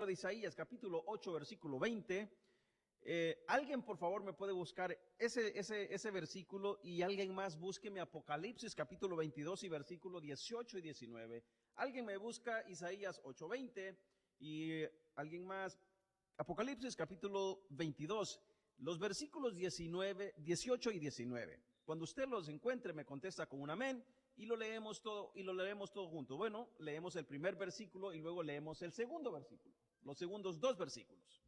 de Isaías, capítulo 8, versículo 20. Alguien, por favor, me puede buscar ese versículo, y alguien más búsqueme Apocalipsis, capítulo 22 y versículo 18 y 19. Alguien me busca Isaías 8, 20 y alguien más Apocalipsis, capítulo 22, los versículos 19, 18 y 19. Cuando usted los encuentre, me contesta con un amén y lo leemos todo junto. Bueno, leemos el primer versículo y luego leemos el segundo versículo, los segundos dos versículos.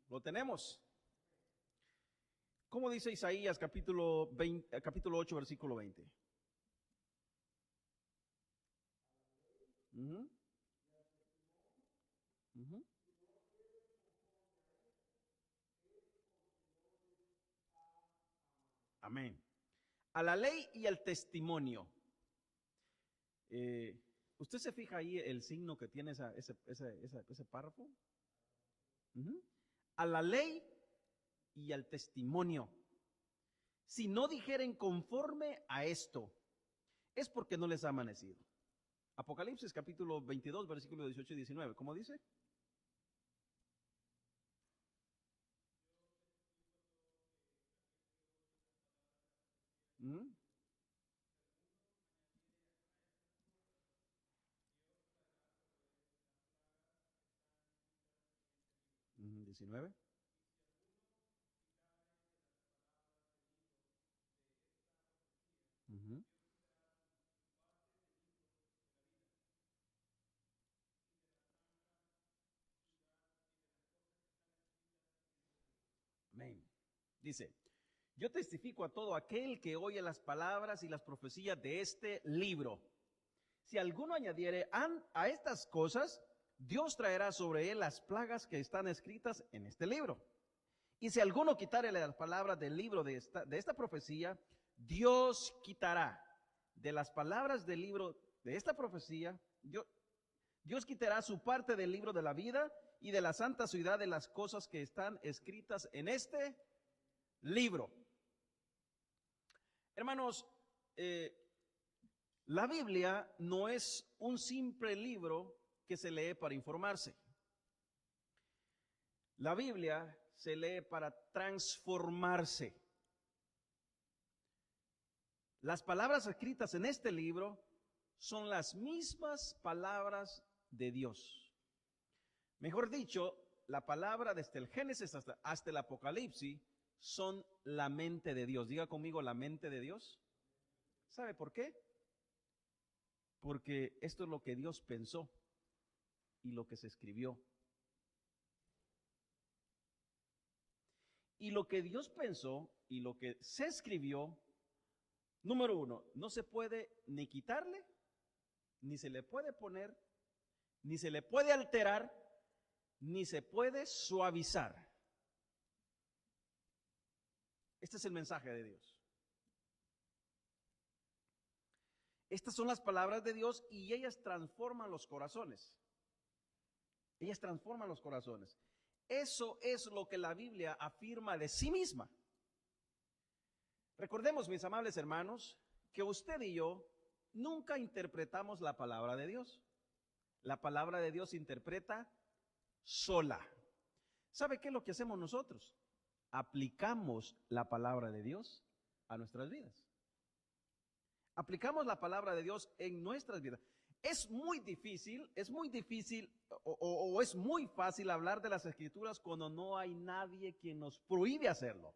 Lo tenemos. ¿Cómo dice Isaías capítulo 8, versículo 20? Uh-huh. Uh-huh. Amén. A la ley y al testimonio. ¿Usted se fija ahí el signo que tiene ese párrafo? Uh-huh. A la ley y al testimonio. Si no dijeren conforme a esto, es porque no les ha amanecido. Apocalipsis capítulo 22, versículos 18 y 19. ¿Cómo dice? ¿Mm? ¿Mm? 19. Uh-huh. Amén. Dice, yo testifico a todo aquel que oye las palabras y las profecías de este libro. Si alguno añadiere a estas cosas, Dios traerá sobre él las plagas que están escritas en este libro. Y si alguno quitare las palabras del libro de esta profecía, Dios quitará de las palabras del libro de esta profecía, Dios quitará su parte del libro de la vida y de la santa ciudad de las cosas que están escritas en este libro. Hermanos, la Biblia no es un simple libro que se lee para informarse. La Biblia se lee para transformarse. Las palabras escritas en este libro son las mismas palabras de Dios. Mejor dicho, la palabra desde el Génesis hasta el Apocalipsis son la mente de Dios. Diga conmigo, la mente de Dios. ¿Sabe por qué? Porque esto es lo que Dios pensó y lo que se escribió. Y lo que Dios pensó y lo que se escribió, número uno, no se puede ni quitarle, ni se le puede poner, ni se le puede alterar, ni se puede suavizar. Este es el mensaje de Dios. Estas son las palabras de Dios y ellas transforman los corazones. Ellas transforman los corazones. Eso es lo que la Biblia afirma de sí misma. Recordemos, mis amables hermanos, que usted y yo nunca interpretamos la palabra de Dios. La palabra de Dios se interpreta sola. ¿Sabe qué es lo que hacemos nosotros? Aplicamos la palabra de Dios a nuestras vidas. Aplicamos la palabra de Dios en nuestras vidas. Es muy difícil o es muy fácil hablar de las Escrituras cuando no hay nadie quien nos prohíbe hacerlo.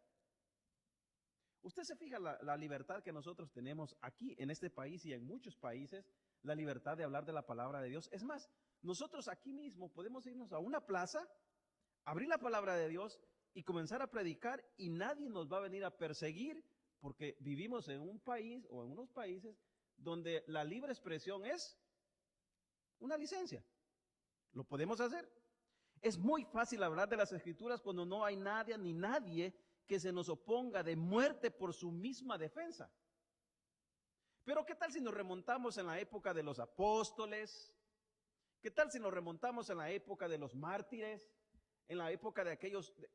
Usted se fija la libertad que nosotros tenemos aquí en este país y en muchos países, la libertad de hablar de la palabra de Dios. Es más, nosotros aquí mismo podemos irnos a una plaza, abrir la palabra de Dios y comenzar a predicar y nadie nos va a venir a perseguir porque vivimos en un país o en unos países donde la libre expresión es una licencia. Lo podemos hacer. Es muy fácil hablar de las Escrituras cuando no hay nadie ni nadie que se nos oponga de muerte por su misma defensa. Pero ¿qué tal si nos remontamos en la época de los apóstoles? ¿Qué tal si nos remontamos en la época de los mártires? En la época de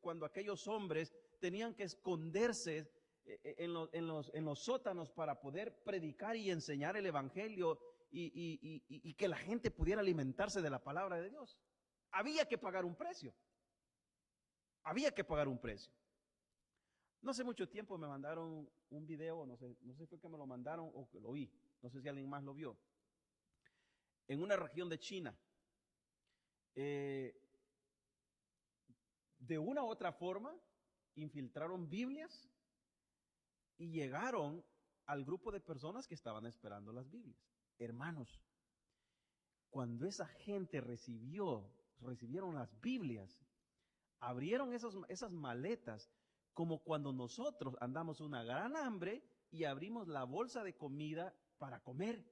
cuando aquellos hombres tenían que esconderse en los sótanos para poder predicar y enseñar el evangelio y que la gente pudiera alimentarse de la palabra de Dios. Había que pagar un precio. Había que pagar un precio. No hace mucho tiempo me mandaron un video, no sé si fue que me lo mandaron o que lo vi, no sé si alguien más lo vio, en una región de China. De una u otra forma, infiltraron Biblias y llegaron al grupo de personas que estaban esperando las Biblias. Hermanos, cuando esa gente recibieron las Biblias, abrieron esas maletas, como cuando nosotros andamos una gran hambre y abrimos la bolsa de comida para comer.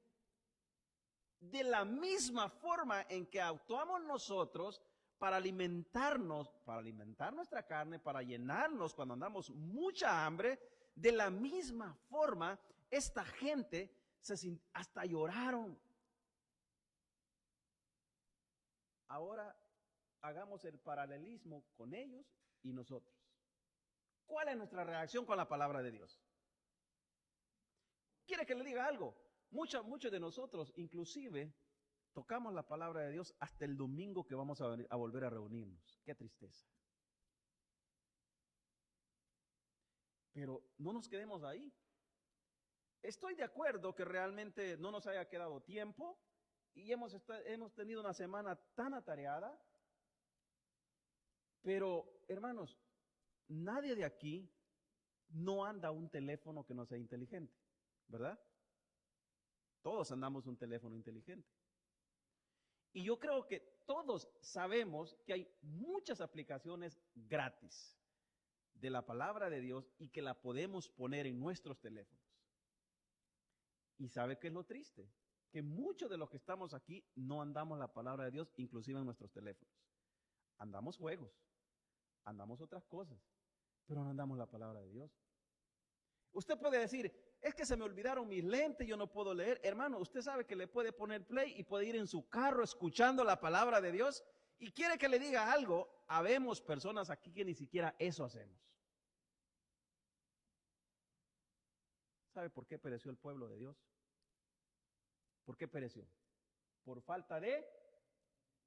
De la misma forma en que actuamos nosotros para alimentarnos, para alimentar nuestra carne, para llenarnos cuando andamos mucha hambre, de la misma forma esta gente hasta lloraron. Ahora hagamos el paralelismo con ellos y nosotros. ¿Cuál es nuestra reacción con la palabra de Dios? ¿Quiere que le diga algo? Muchos de nosotros, inclusive, tocamos la palabra de Dios hasta el domingo que vamos a volver a reunirnos. Qué tristeza. Pero no nos quedemos ahí. Estoy de acuerdo que realmente no nos haya quedado tiempo y hemos tenido una semana tan atareada. Pero, hermanos, nadie de aquí no anda un teléfono que no sea inteligente, ¿verdad? Todos andamos un teléfono inteligente. Y yo creo que todos sabemos que hay muchas aplicaciones gratis de la palabra de Dios y que la podemos poner en nuestros teléfonos. ¿Y sabe qué es lo triste? Que muchos de los que estamos aquí no andamos la palabra de Dios, inclusive en nuestros teléfonos. Andamos juegos, andamos otras cosas, pero no andamos la palabra de Dios. Usted puede decir, es que se me olvidaron mis lentes, yo no puedo leer. Hermano, usted sabe que le puede poner play y puede ir en su carro escuchando la palabra de Dios. Y quiere que le diga algo, habemos personas aquí que ni siquiera eso hacemos. ¿Sabe por qué pereció el pueblo de Dios? ¿Por qué pereció? Por falta de...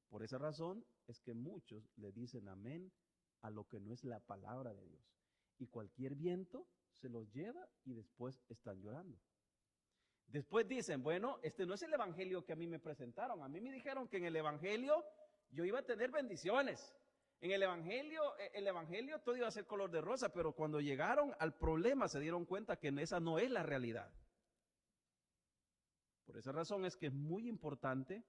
Por esa razón es que muchos le dicen amén a lo que no es la palabra de Dios. Y cualquier viento se los lleva y después están llorando. Después dicen, bueno, este no es el evangelio que a mí me presentaron. A mí me dijeron que en el evangelio yo iba a tener bendiciones. En el evangelio todo iba a ser color de rosa, pero cuando llegaron al problema se dieron cuenta que esa no es la realidad. Por esa razón es que es muy importante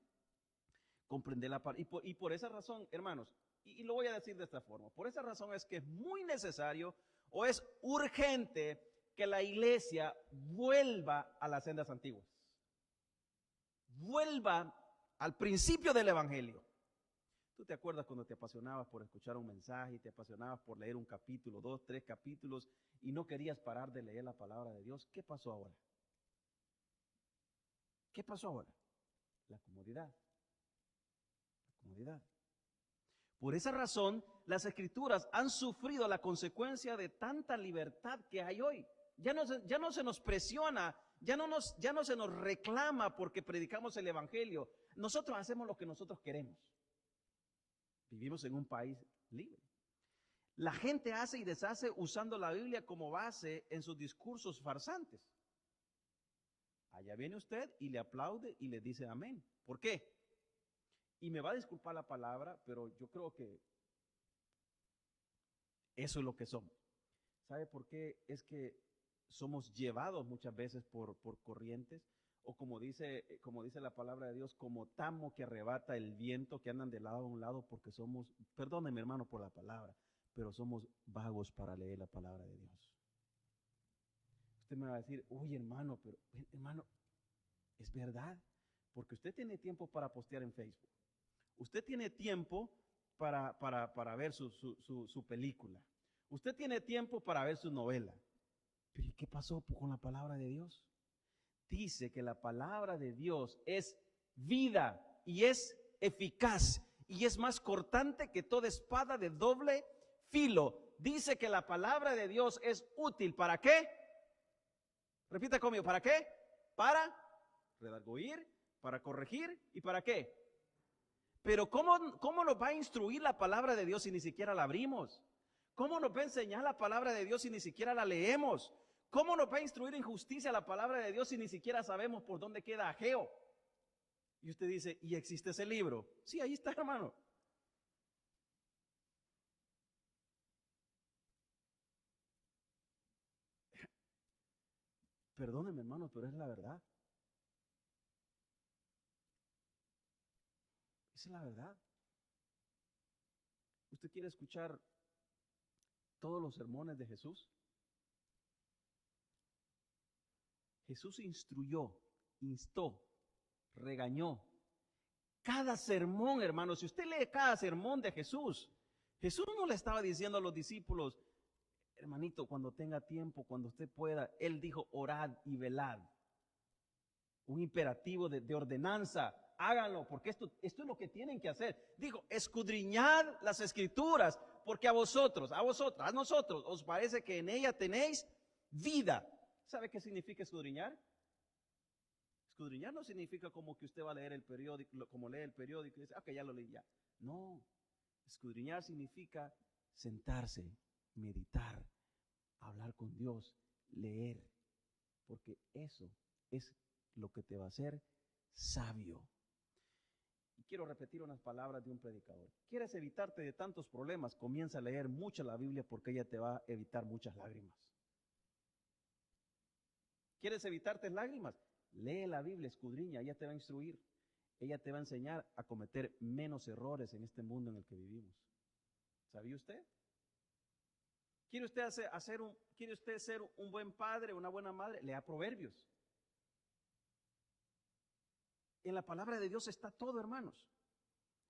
comprender la palabra. Y por esa razón, hermanos, y lo voy a decir de esta forma, por esa razón es que es muy necesario o es urgente que la iglesia vuelva a las sendas antiguas. Vuelva al principio del evangelio. ¿Tú te acuerdas cuando te apasionabas por escuchar un mensaje y te apasionabas por leer un capítulo, 2, 3 capítulos y no querías parar de leer la palabra de Dios? ¿Qué pasó ahora? ¿Qué pasó ahora? La comodidad. La comodidad. Por esa razón, las escrituras han sufrido la consecuencia de tanta libertad que hay hoy. Ya no se nos presiona, ya no se nos reclama porque predicamos el evangelio. Nosotros hacemos lo que nosotros queremos. Vivimos en un país libre. La gente hace y deshace usando la Biblia como base en sus discursos farsantes. Allá viene usted y le aplaude y le dice amén. ¿Por qué? Y me va a disculpar la palabra, pero yo creo que eso es lo que somos. ¿Sabe por qué? Es que somos llevados muchas veces por corrientes, o como dice la palabra de Dios, como tamo que arrebata el viento, que andan de lado a un lado, porque somos, perdóneme hermano por la palabra, pero somos vagos para leer la palabra de Dios. Usted me va a decir, uy hermano, pero hermano, es verdad, porque usted tiene tiempo para postear en Facebook. Usted tiene tiempo para ver su película. Usted tiene tiempo para ver su novela. Pero ¿y qué pasó con la palabra de Dios? Dice que la palabra de Dios es vida y es eficaz y es más cortante que toda espada de doble filo. dice que la palabra de Dios es útil. ¿Para qué? Repita conmigo, ¿para qué? Para redarguir, para corregir y ¿para qué? Pero ¿cómo nos va a instruir la palabra de Dios si ni siquiera la abrimos? ¿Cómo nos va a enseñar la palabra de Dios si ni siquiera la leemos? ¿Cómo nos va a instruir en justicia la palabra de Dios si ni siquiera sabemos por dónde queda Ageo? Y usted dice, ¿y existe ese libro? Sí, ahí está, hermano. Perdóneme, hermano, pero es la verdad. Esa es la verdad. ¿Usted quiere escuchar todos los sermones de Jesús? Jesús instruyó, instó, regañó. Cada sermón, hermano, si usted lee cada sermón de Jesús, Jesús no le estaba diciendo a los discípulos, hermanito, cuando tenga tiempo, cuando usted pueda, Él dijo, orad y velad. Un imperativo de ordenanza, háganlo, porque esto es lo que tienen que hacer. Dijo, escudriñad las escrituras, porque a nosotros, a nosotros, os parece que en ella tenéis vida. ¿Sabe qué significa escudriñar? Escudriñar no significa como que usted va a leer el periódico, como lee el periódico y dice, ok, ya lo leí ya. No, escudriñar significa sentarse, meditar, hablar con Dios, leer, porque eso es lo que te va a hacer sabio. Y quiero repetir unas palabras de un predicador. ¿Quieres evitarte de tantos problemas? Comienza a leer mucho la Biblia porque ella te va a evitar muchas lágrimas. ¿Quieres evitarte lágrimas? Lee la Biblia, escudriña, ella te va a instruir. Ella te va a enseñar a cometer menos errores en este mundo en el que vivimos. ¿Sabía usted? ¿Quiere usted ser un buen padre, una buena madre? Lea Proverbios. En la palabra de Dios está todo, hermanos.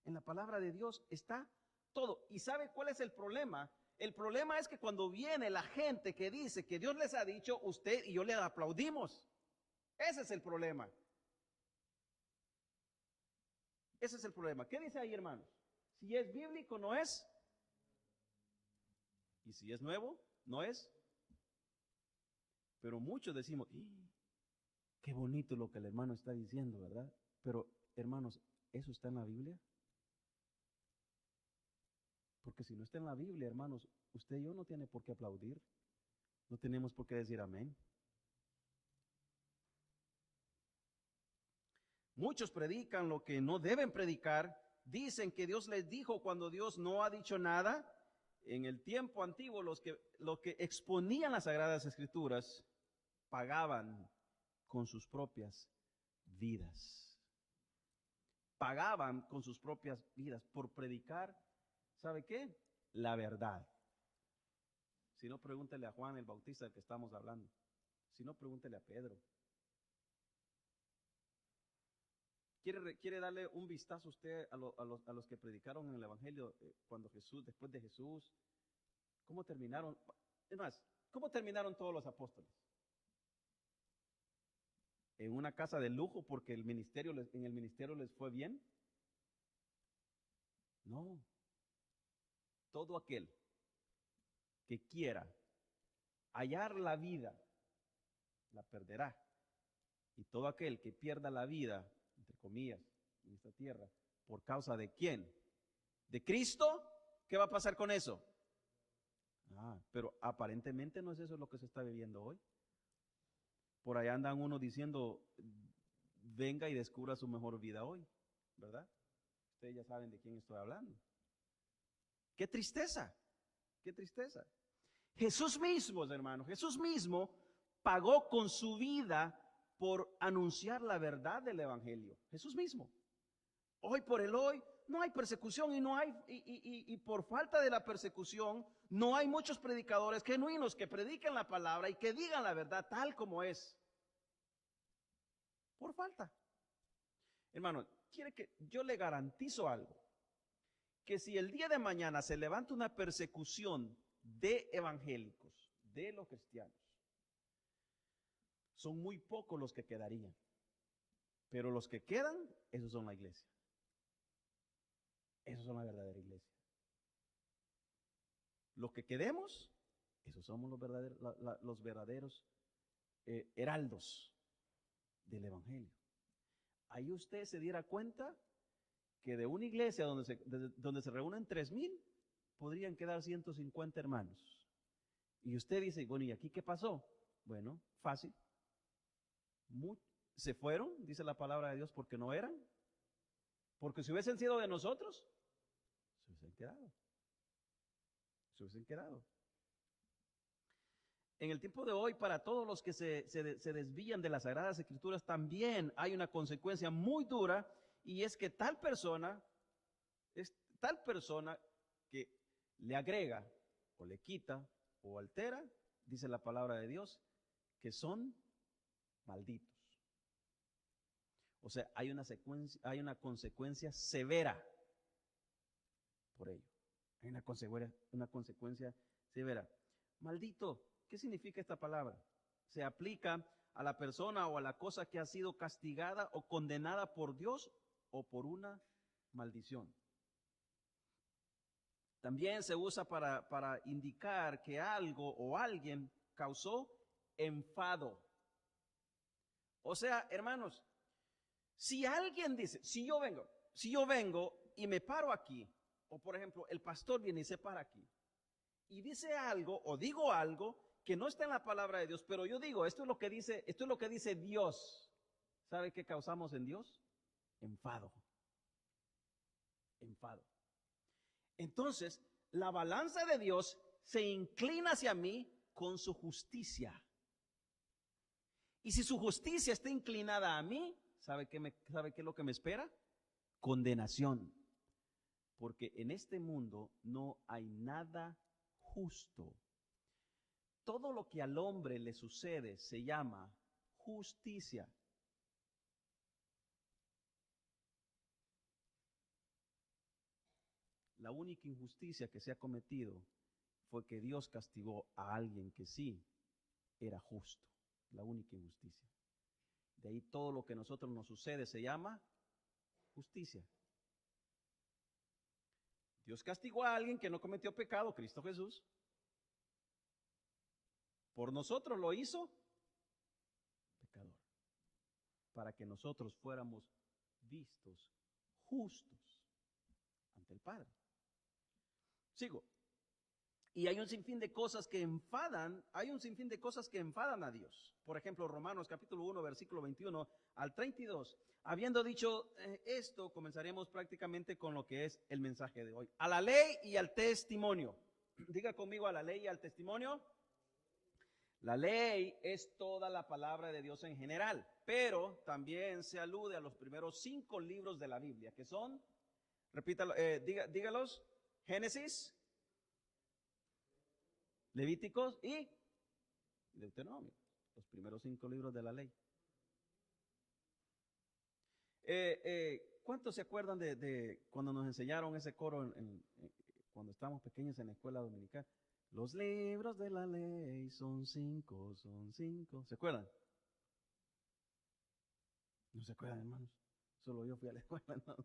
En la palabra de Dios está todo. ¿Y sabe cuál es el problema? El problema es que cuando viene la gente que dice que Dios les ha dicho, usted y yo le aplaudimos. Ese es el problema. Ese es el problema. ¿Qué dice ahí, hermanos? Si es bíblico, no es. Y si es nuevo, no es. Pero muchos decimos, qué bonito lo que el hermano está diciendo, ¿verdad? Pero, hermanos, ¿eso está en la Biblia? Porque si no está en la Biblia, hermanos, usted y yo no tiene por qué aplaudir. No tenemos por qué decir amén. Muchos predican lo que no deben predicar. Dicen que Dios les dijo cuando Dios no ha dicho nada. En el tiempo antiguo, los que exponían las Sagradas Escrituras pagaban con sus propias vidas. Pagaban con sus propias vidas por predicar, ¿sabe qué? La verdad. Si no, pregúntele a Juan el Bautista del que estamos hablando. Si no, pregúntele a Pedro. ¿Quiere darle un vistazo a usted a los que predicaron en el Evangelio cuando Jesús, después de Jesús? ¿Cómo terminaron? Es más, ¿cómo terminaron todos los apóstoles? ¿En una casa de lujo porque en el ministerio les fue bien? No. Todo aquel que quiera hallar la vida, la perderá. Y todo aquel que pierda la vida, entre comillas, en esta tierra, ¿por causa de quién? ¿De Cristo? ¿Qué va a pasar con eso? Pero aparentemente no es eso lo que se está viviendo hoy. Por allá andan unos diciendo, venga y descubra su mejor vida hoy, ¿verdad? Ustedes ya saben de quién estoy hablando. ¡Qué tristeza! ¡Qué tristeza! Jesús mismo, hermano, Jesús mismo pagó con su vida por anunciar la verdad del Evangelio. Jesús mismo. Hoy por el hoy no hay persecución y por falta de la persecución no hay muchos predicadores genuinos que prediquen la palabra y que digan la verdad tal como es. Por falta. Hermano, quiere que yo le garantizo algo, que si el día de mañana se levanta una persecución de evangélicos, de los cristianos, son muy pocos los que quedarían. Pero los que quedan, esos son la iglesia. Esos son la verdadera iglesia. Los que quedemos, esos somos los verdaderos heraldos del Evangelio. Ahí usted se diera cuenta que de una iglesia donde se reúnen 3,000, podrían quedar 150 hermanos. Y usted dice, bueno, ¿y aquí qué pasó? Bueno, fácil. Se fueron, dice la palabra de Dios, porque no eran. Porque si hubiesen sido de nosotros, se hubiesen quedado. Se hubiesen quedado. En el tiempo de hoy, para todos los que se desvían de las Sagradas Escrituras, también hay una consecuencia muy dura, y es que tal persona que le agrega o le quita o altera, dice la palabra de Dios, que son malditos. O sea, hay una consecuencia severa por ello. Hay una consecuencia severa. Maldito, ¿qué significa esta palabra? Se aplica a la persona o a la cosa que ha sido castigada o condenada por Dios o por una maldición. También se usa para indicar que algo o alguien causó enfado. O sea, hermanos, si alguien dice, si yo vengo y me paro aquí, o por ejemplo, el pastor viene y se para aquí, y dice algo o digo algo que no está en la palabra de Dios, pero yo digo, esto es lo que dice Dios. ¿Sabe qué causamos en Dios? Enfado. Enfado. Entonces, la balanza de Dios se inclina hacia mí con su justicia. Y si su justicia está inclinada a mí, ¿sabe qué es lo que me espera? Condenación. Porque en este mundo no hay nada justo. Todo lo que al hombre le sucede se llama justicia. La única injusticia que se ha cometido fue que Dios castigó a alguien que sí era justo. La única injusticia. De ahí todo lo que a nosotros nos sucede se llama justicia. Dios castigó a alguien que no cometió pecado, Cristo Jesús. Por nosotros lo hizo pecador. Para que nosotros fuéramos vistos justos ante el Padre. Sigo. Y hay un sinfín de cosas que enfadan, a Dios. Por ejemplo, Romanos capítulo 1, versículo 21 al 32. Habiendo dicho esto, comenzaremos prácticamente con lo que es el mensaje de hoy. A la ley y al testimonio. Diga conmigo, a la ley y al testimonio. La ley es toda la palabra de Dios en general, pero también se alude a los primeros 5 libros de la Biblia, que son, repítalo, dígalos, Génesis, Levíticos y Deuteronomio, los primeros 5 libros de la ley. ¿Cuántos se acuerdan de cuando nos enseñaron ese coro cuando estábamos pequeños en la escuela dominical? Los libros de la ley son 5, son 5. ¿Se acuerdan? ¿No se acuerdan, hermanos? Solo yo fui a la escuela, ¿no?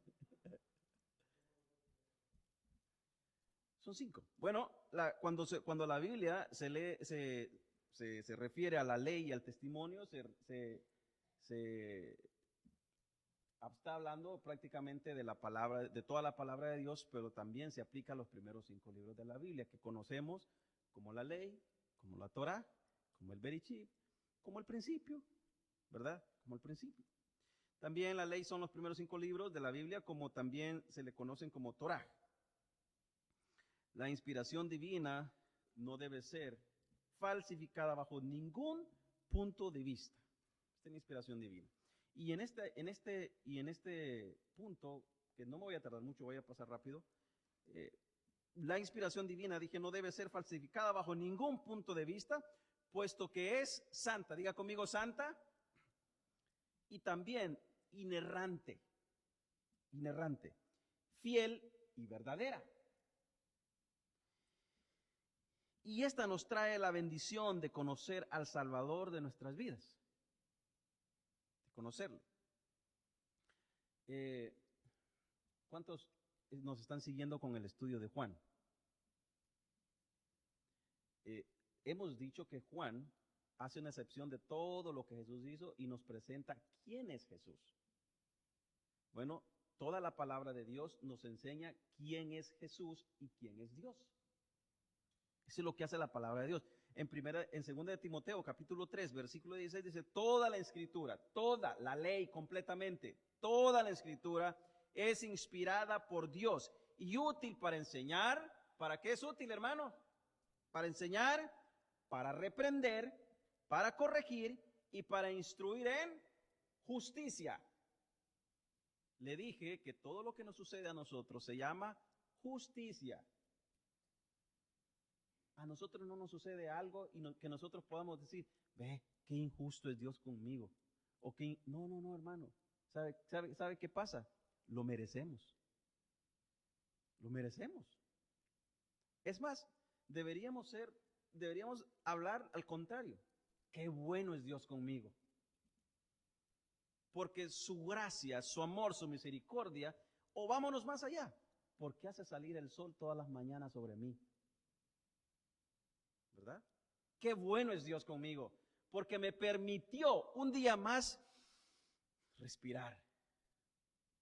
Son 5. Bueno, cuando la Biblia se refiere a la ley y al testimonio, está hablando prácticamente de la palabra, de toda la palabra de Dios, pero también se aplica a los primeros 5 libros de la Biblia, que conocemos como la ley, como la Torá, como el Bereshit, como el principio, ¿verdad? Como el principio. También la ley son los primeros 5 libros de la Biblia, como también se le conocen como Torá. La inspiración divina no debe ser falsificada bajo ningún punto de vista. Esta es la inspiración divina. Y en este punto, que no me voy a tardar mucho, voy a pasar rápido, la inspiración divina, dije, no debe ser falsificada bajo ningún punto de vista, puesto que es santa, diga conmigo santa, y también inerrante, fiel y verdadera. Y esta nos trae la bendición de conocer al Salvador de nuestras vidas. De conocerlo. ¿Cuántos nos están siguiendo con el estudio de Juan? Eh, hemos dicho que Juan hace una excepción de todo lo que Jesús hizo y nos presenta quién es Jesús. Bueno, toda la palabra de Dios nos enseña quién es Jesús y quién es Dios. Eso es lo que hace la palabra de Dios. En 2 de Timoteo, capítulo 3, versículo 16, dice, toda la escritura, toda la ley completamente, toda la escritura es inspirada por Dios y útil para enseñar. ¿Para qué es útil, hermano? Para enseñar, para reprender, para corregir y para instruir en justicia. Le dije que todo lo que nos sucede a nosotros se llama justicia. A nosotros no nos sucede algo y que nosotros podamos decir, ve, qué injusto es Dios conmigo. O que, no, hermano. ¿Sabe qué pasa? Lo merecemos. Lo merecemos. Es más, deberíamos hablar al contrario. Qué bueno es Dios conmigo. Porque su gracia, su amor, su misericordia, o vámonos más allá, porque hace salir el sol todas las mañanas sobre mí. ¿Verdad? Qué bueno es Dios conmigo, porque me permitió un día más respirar.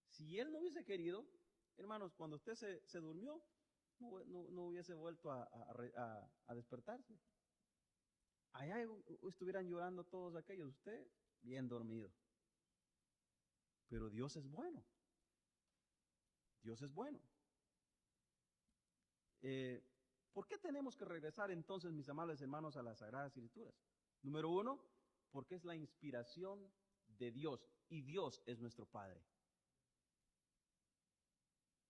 Si Él no hubiese querido, hermanos, cuando usted se durmió, no hubiese vuelto a despertarse. Allá estuvieran llorando todos aquellos, usted bien dormido. Pero Dios es bueno. Dios es bueno. ¿Por qué tenemos que regresar entonces, mis amables hermanos, a las Sagradas Escrituras? Número 1, porque es la inspiración de Dios y Dios es nuestro Padre.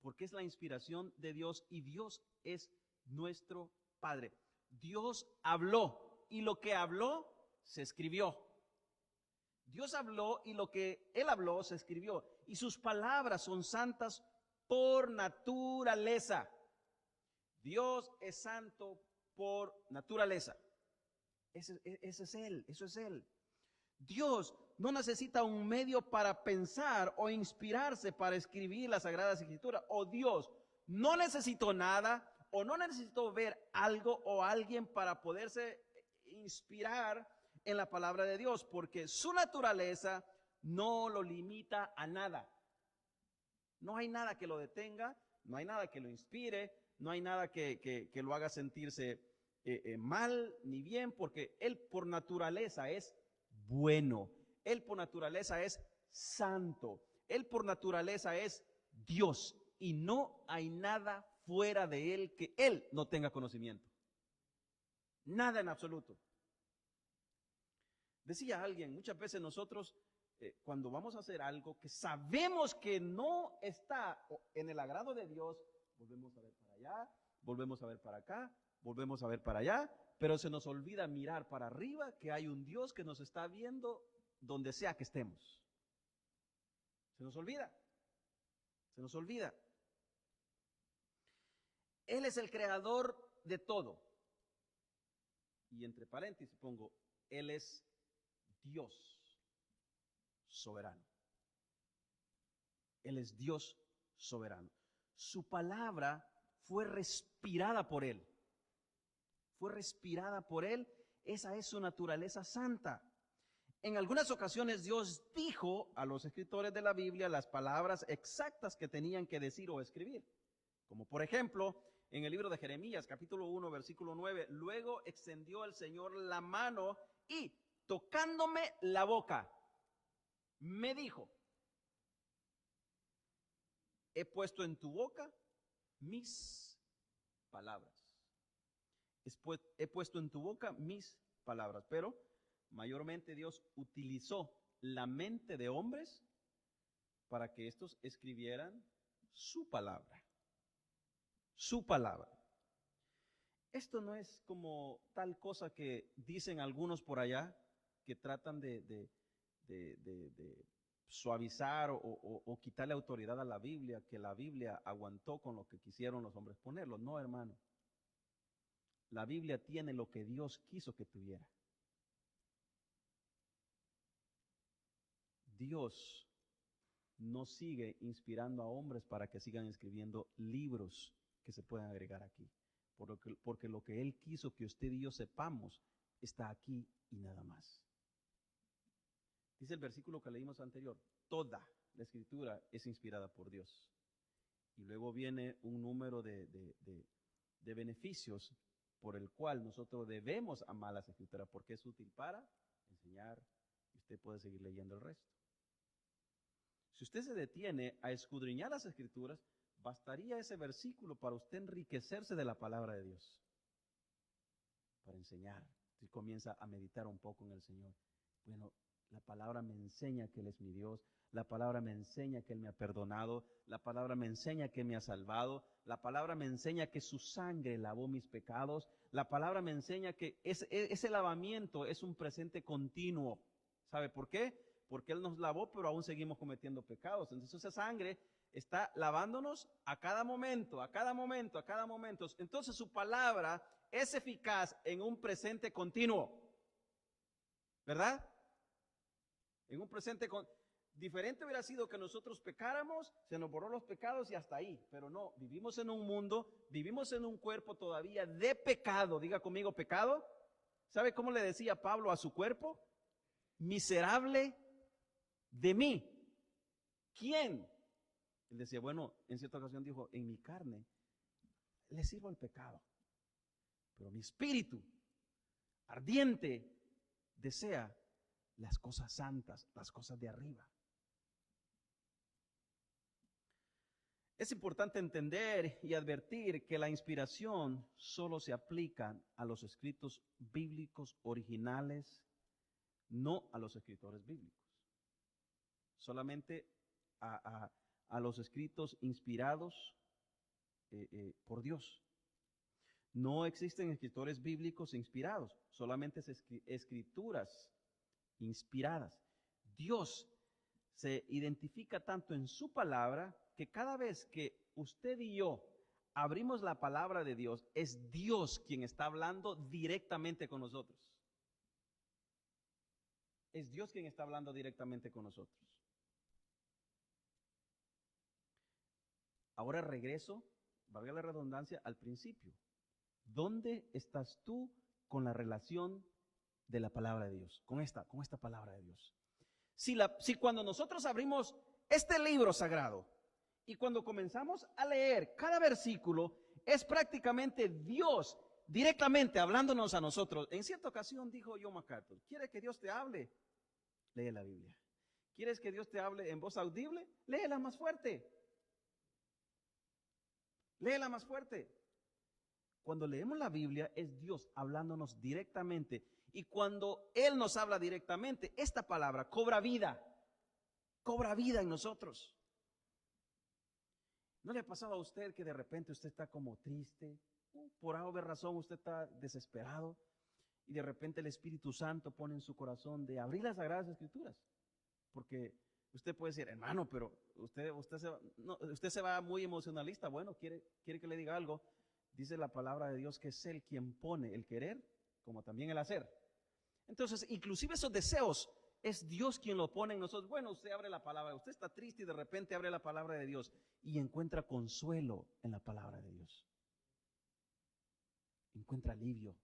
Porque es la inspiración de Dios y Dios es nuestro Padre. Dios habló y lo que habló se escribió. Dios habló y lo que Él habló se escribió. Y sus palabras son santas por naturaleza. Dios es santo por naturaleza. Ese es Él, eso es Él. Dios no necesita un medio para pensar o inspirarse para escribir las Sagradas Escrituras. O Dios no necesitó nada o no necesitó ver algo o alguien para poderse inspirar en la palabra de Dios, porque su naturaleza no lo limita a nada. No hay nada que lo detenga, no hay nada que lo inspire, no hay nada que lo haga sentirse mal ni bien, porque Él por naturaleza es bueno. Él por naturaleza es santo. Él por naturaleza es Dios. Y no hay nada fuera de Él que Él no tenga conocimiento. Nada en absoluto. Decía alguien, muchas veces nosotros cuando vamos a hacer algo que sabemos que no está en el agrado de Dios, volvemos a ver para allá, volvemos a ver para acá, volvemos a ver para allá, pero se nos olvida mirar para arriba que hay un Dios que nos está viendo donde sea que estemos. Se nos olvida. Se nos olvida. Él es el creador de todo. Y entre paréntesis pongo, Él es Dios soberano. Él es Dios soberano. Su palabra fue respirada por Él. Fue respirada por Él. Esa es su naturaleza santa. En algunas ocasiones Dios dijo a los escritores de la Biblia las palabras exactas que tenían que decir o escribir. Como por ejemplo, en el libro de Jeremías, capítulo 1, versículo 9, luego extendió el Señor la mano y tocándome la boca, me dijo, he puesto en tu boca mis palabras. He puesto en tu boca mis palabras. Pero mayormente Dios utilizó la mente de hombres para que estos escribieran su palabra. Su palabra. Esto no es como tal cosa que dicen algunos por allá que tratan de suavizar o quitarle autoridad a la Biblia, que la Biblia aguantó con lo que quisieron los hombres ponerlo. No, hermano. La Biblia tiene lo que Dios quiso que tuviera. Dios no sigue inspirando a hombres para que sigan escribiendo libros que se puedan agregar aquí. porque lo que Él quiso que usted y yo sepamos está aquí y nada más. Dice el versículo que leímos anterior, toda la Escritura es inspirada por Dios. Y luego viene un número de beneficios por el cual nosotros debemos amar las Escrituras, porque es útil para enseñar, y usted puede seguir leyendo el resto. Si usted se detiene a escudriñar las Escrituras, bastaría ese versículo para usted enriquecerse de la palabra de Dios, para enseñar. Si comienza a meditar un poco en el Señor, bueno, la palabra me enseña que Él es mi Dios, la palabra me enseña que Él me ha perdonado, la palabra me enseña que me ha salvado, la palabra me enseña que su sangre lavó mis pecados, la palabra me enseña que ese lavamiento es un presente continuo. ¿Sabe por qué? Porque Él nos lavó, pero aún seguimos cometiendo pecados. Entonces esa sangre está lavándonos a cada momento, a cada momento, a cada momento. Entonces su palabra es eficaz en un presente continuo, ¿verdad? En un presente diferente hubiera sido que nosotros pecáramos, se nos borró los pecados y hasta ahí. Pero no, vivimos en un mundo, vivimos en un cuerpo todavía de pecado. Diga conmigo, pecado. ¿Sabe cómo le decía Pablo a su cuerpo? Miserable de mí. ¿Quién? Él decía, bueno, en cierta ocasión dijo, en mi carne le sirvo al pecado, pero mi espíritu ardiente desea las cosas santas, las cosas de arriba. Es importante entender y advertir que la inspiración solo se aplica a los escritos bíblicos originales, no a los escritores bíblicos. Solamente a los escritos inspirados por Dios. No existen escritores bíblicos inspirados, solamente escrituras inspiradas. Dios se identifica tanto en su palabra que cada vez que usted y yo abrimos la palabra de Dios, es Dios quien está hablando directamente con nosotros. Es Dios quien está hablando directamente con nosotros. Ahora regreso, valga la redundancia, al principio. ¿Dónde estás tú con la relación de la palabra de Dios? Con esta palabra de Dios. Si cuando nosotros abrimos este libro sagrado y cuando comenzamos a leer cada versículo, es prácticamente Dios directamente hablándonos a nosotros. En cierta ocasión dijo John MacArthur, ¿quiere que Dios te hable? Lee la Biblia. ¿Quieres que Dios te hable en voz audible? Léela más fuerte. Léela más fuerte. Cuando leemos la Biblia es Dios hablándonos directamente. Y cuando Él nos habla directamente, esta palabra cobra vida en nosotros. ¿No le ha pasado a usted que de repente usted está como triste? Por alguna razón usted está desesperado y de repente el Espíritu Santo pone en su corazón de abrir las Sagradas Escrituras. Porque usted puede decir, hermano, pero usted se va muy emocionalista. Bueno, quiere que le diga algo. Dice la palabra de Dios que es Él quien pone el querer como también el hacer. Entonces, inclusive esos deseos es Dios quien lo pone en nosotros. Bueno, usted abre la palabra, usted está triste y de repente abre la palabra de Dios y encuentra consuelo en la palabra de Dios. Encuentra alivio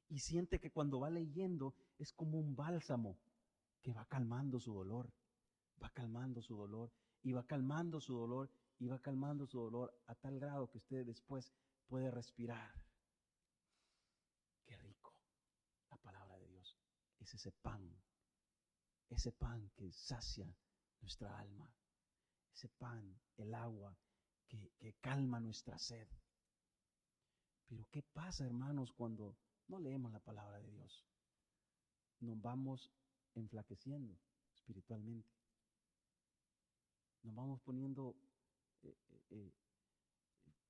y siente que cuando va leyendo es como un bálsamo que va calmando su dolor, va calmando su dolor y va calmando su dolor y va calmando su dolor a tal grado que usted después puede respirar. Qué rico la palabra de Dios. Es ese pan que sacia nuestra alma, ese pan, el agua que calma nuestra sed. Pero ¿qué pasa, hermanos, cuando no leemos la palabra de Dios? Nos vamos enflaqueciendo espiritualmente. Nos vamos poniendo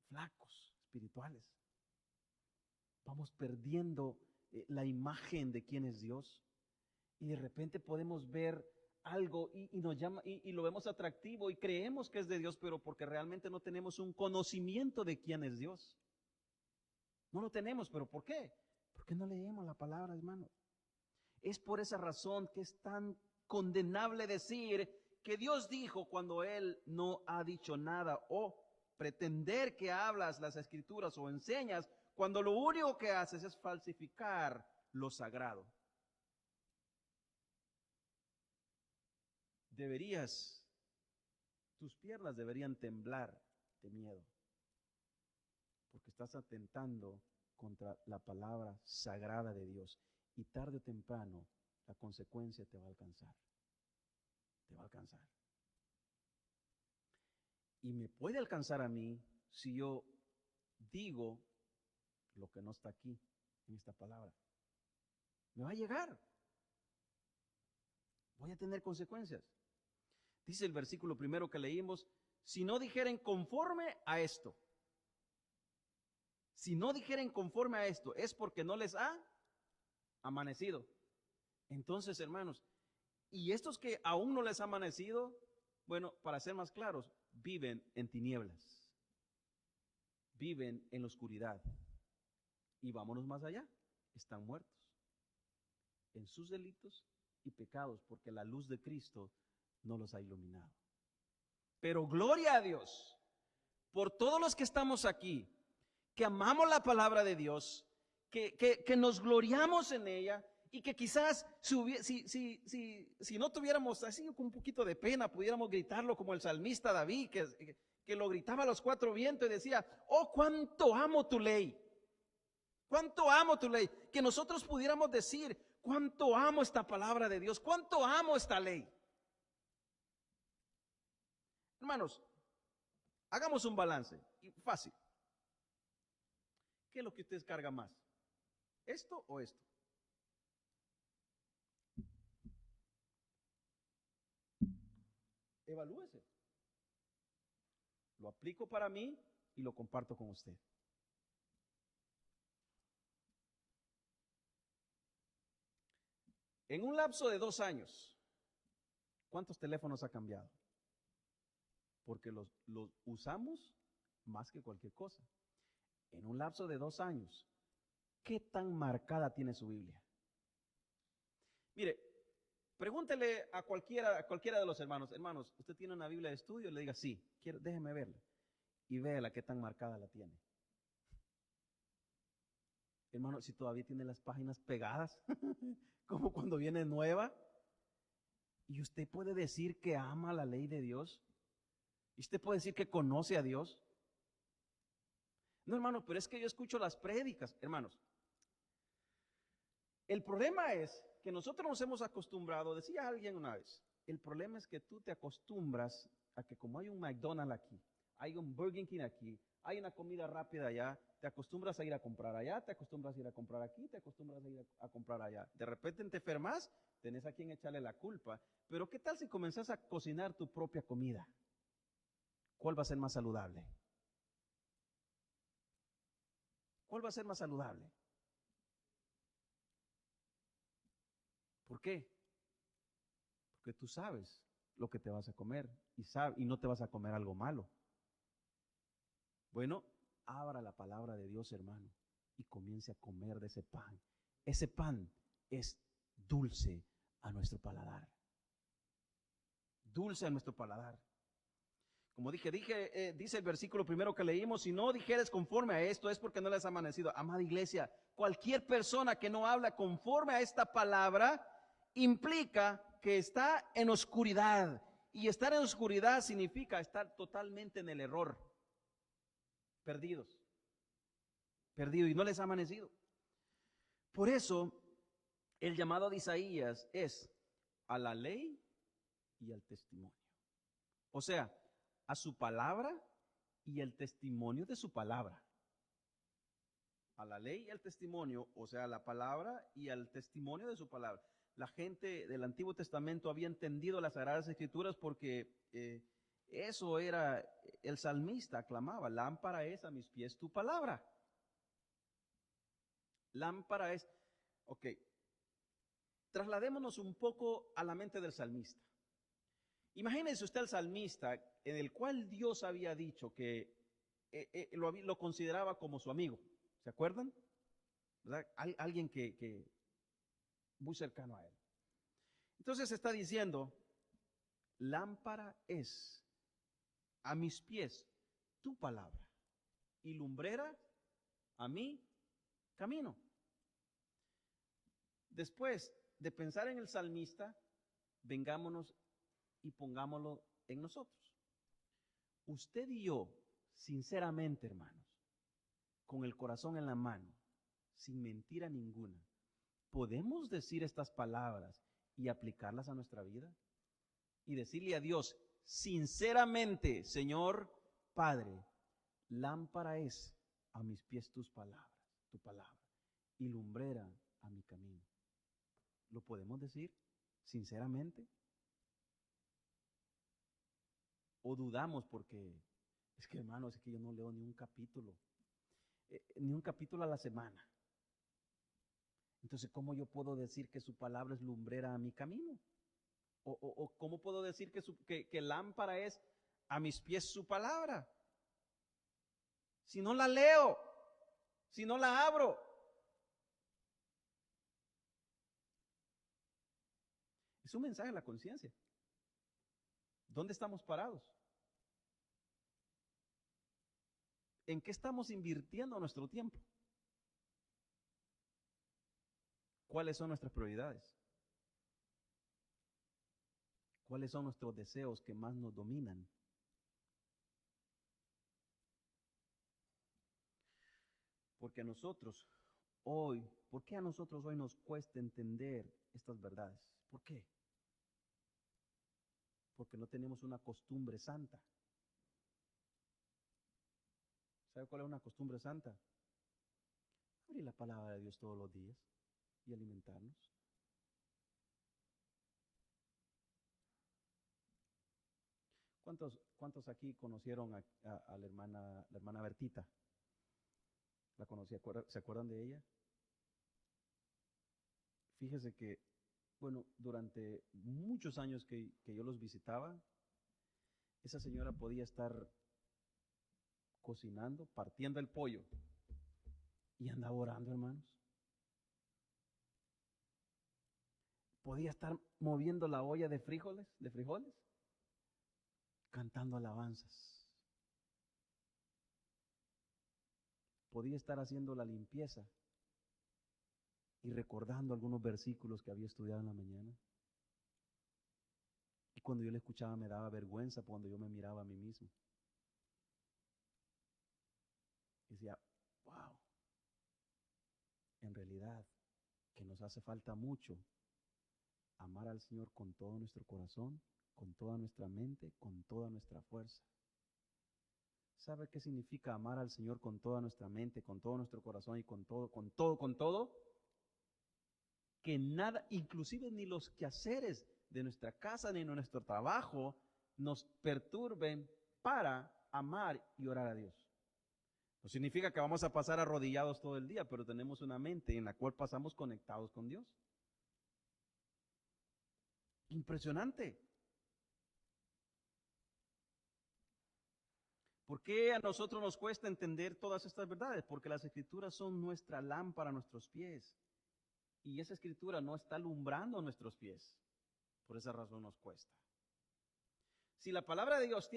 flacos espirituales. Vamos perdiendo la imagen de quién es Dios. Y de repente podemos ver algo y nos llama y lo vemos atractivo y creemos que es de Dios, pero porque realmente no tenemos un conocimiento de quién es Dios. No lo tenemos, pero ¿por qué? Porque no leemos la palabra, hermano. Es por esa razón que es tan condenable decir que Dios dijo cuando Él no ha dicho nada, o pretender que hablas las Escrituras o enseñas cuando lo único que haces es falsificar lo sagrado. Tus piernas deberían temblar de miedo, porque estás atentando contra la palabra sagrada de Dios, y tarde o temprano la consecuencia te va a alcanzar. Te va a alcanzar. Y me puede alcanzar a mí si yo digo lo que no está aquí en esta palabra. Me va a llegar. Voy a tener consecuencias. Dice el versículo primero que leímos, si no dijeren conforme a esto. Si no dijeren conforme a esto, es porque no les ha amanecido. Entonces, hermanos, y estos que aún no les ha amanecido, bueno, para ser más claros, viven en tinieblas. Viven en la oscuridad. Y vámonos más allá, están muertos en sus delitos y pecados, porque la luz de Cristo no los ha iluminado. Pero gloria a Dios por todos los que estamos aquí, que amamos la palabra de Dios, que nos gloriamos en ella, y que quizás si no tuviéramos así con un poquito de pena, pudiéramos gritarlo como el salmista David, que lo gritaba a los cuatro vientos y decía, oh, cuánto amo tu ley. Cuánto amo tu ley. Que nosotros pudiéramos decir, cuánto amo esta palabra de Dios, cuánto amo esta ley. Hermanos, hagamos un balance, fácil. ¿Qué es lo que usted carga más? ¿Esto o esto? Evalúese. Lo aplico para mí y lo comparto con usted. En un lapso de 2 años, ¿cuántos teléfonos ha cambiado? Porque los usamos más que cualquier cosa. En un lapso de 2 años, ¿qué tan marcada tiene su Biblia? Mire, pregúntele a cualquiera de los hermanos, ¿usted tiene una Biblia de estudio? Le diga, sí, déjeme verla. Y véala qué tan marcada la tiene. Hermano, si todavía tiene las páginas pegadas, como cuando viene nueva, y usted puede decir que ama la ley de Dios, y usted puede decir que conoce a Dios. No, hermano, pero es que yo escucho las prédicas, hermanos. El problema es que nosotros nos hemos acostumbrado, decía alguien una vez, el problema es que tú te acostumbras a que como hay un McDonald's aquí, hay un Burger King aquí, hay una comida rápida allá, te acostumbras a ir a comprar allá, te acostumbras a ir a comprar aquí, te acostumbras a ir a comprar allá. De repente te enfermas, tenés a quien echarle la culpa. Pero ¿qué tal si comenzás a cocinar tu propia comida? ¿Cuál va a ser más saludable? ¿Cuál va a ser más saludable? ¿Por qué? Porque tú sabes lo que te vas a comer y no te vas a comer algo malo. Bueno, abra la palabra de Dios, hermano, y comience a comer de ese pan. Ese pan es dulce a nuestro paladar. Dulce a nuestro paladar. Como dice el versículo primero que leímos, si no dijeres conforme a esto es porque no les ha amanecido. Amada iglesia, cualquier persona que no habla conforme a esta palabra implica que está en oscuridad. Y estar en oscuridad significa estar totalmente en el error. Perdidos y no les ha amanecido. Por eso, el llamado de Isaías es a la ley y al testimonio. O sea, a su palabra y el testimonio de su palabra. A la ley y al testimonio, o sea, a la palabra y al testimonio de su palabra. La gente del Antiguo Testamento había entendido las Sagradas Escrituras porque eso era, el salmista aclamaba, lámpara es a mis pies tu palabra. Lámpara es, ok, trasladémonos un poco a la mente del salmista. Imagínese usted al salmista en el cual Dios había dicho que lo consideraba como su amigo. ¿Se acuerdan? ¿Verdad? Alguien que muy cercano a él. Entonces está diciendo, lámpara es a mis pies tu palabra y lumbrera a mi camino. Después de pensar en el salmista, vengámonos y pongámoslo en nosotros. Usted y yo, sinceramente, hermanos, con el corazón en la mano, sin mentira ninguna, ¿podemos decir estas palabras y aplicarlas a nuestra vida? Y decirle a Dios, sinceramente, Señor Padre, lámpara es a mis pies tus palabras, tu palabra, y lumbrera a mi camino. ¿Lo podemos decir sinceramente? ¿O dudamos porque es que, hermanos, es que yo no leo ni un capítulo a la semana? Entonces, ¿cómo yo puedo decir que su palabra es lumbrera a mi camino? ¿O cómo puedo decir que lámpara es a mis pies su palabra? Si no la leo, si no la abro. Es un mensaje a la conciencia. ¿Dónde estamos parados? ¿En qué estamos invirtiendo nuestro tiempo? ¿Cuáles son nuestras prioridades? ¿Cuáles son nuestros deseos que más nos dominan? Porque a nosotros hoy, ¿por qué a nosotros hoy nos cuesta entender estas verdades? ¿Por qué? Porque no tenemos una costumbre santa. ¿Sabe cuál es una costumbre santa? Abrir la palabra de Dios todos los días y alimentarnos. ¿Cuántos aquí conocieron a la hermana Bertita? ¿La conocí? ¿Se acuerdan de ella? Fíjese que, bueno, durante muchos años que yo los visitaba, esa señora podía estar cocinando, partiendo el pollo y andaba orando, hermanos. Podía estar moviendo la olla de frijoles, cantando alabanzas. Podía estar haciendo la limpieza y recordando algunos versículos que había estudiado en la mañana. Y cuando yo le escuchaba me daba vergüenza cuando yo me miraba a mí mismo. Y decía, wow, en realidad que nos hace falta mucho amar al Señor con todo nuestro corazón, con toda nuestra mente, con toda nuestra fuerza. ¿Sabe qué significa amar al Señor con toda nuestra mente, con todo nuestro corazón y con todo? Que nada, inclusive ni los quehaceres de nuestra casa ni de nuestro trabajo, nos perturben para amar y orar a Dios. No significa que vamos a pasar arrodillados todo el día, pero tenemos una mente en la cual pasamos conectados con Dios. Impresionante. ¿Por qué a nosotros nos cuesta entender todas estas verdades? Porque las escrituras son nuestra lámpara a nuestros pies. Y esa escritura no está alumbrando nuestros pies. Por esa razón nos cuesta. Si la palabra de Dios